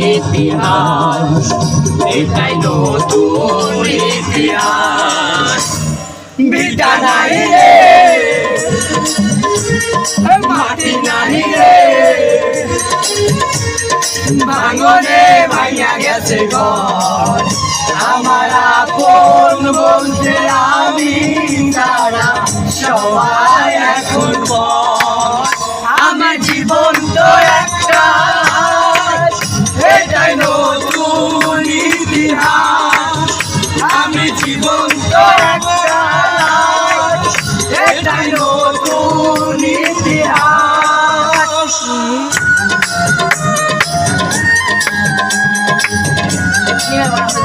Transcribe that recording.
ইতিহাস এটাই নতুন ইতিহাস বিটা নাই রে মাটি নাই রে ভাঙনে ভাঙা গেছে ঘর আমার আপন বলতে আমি তারা সবাই এখন পর আমার জীবন তো একটা এটাই নতুন ইতিহাস আমি জীবন তো একটা এটাই নতুন ইতিহাস Mira,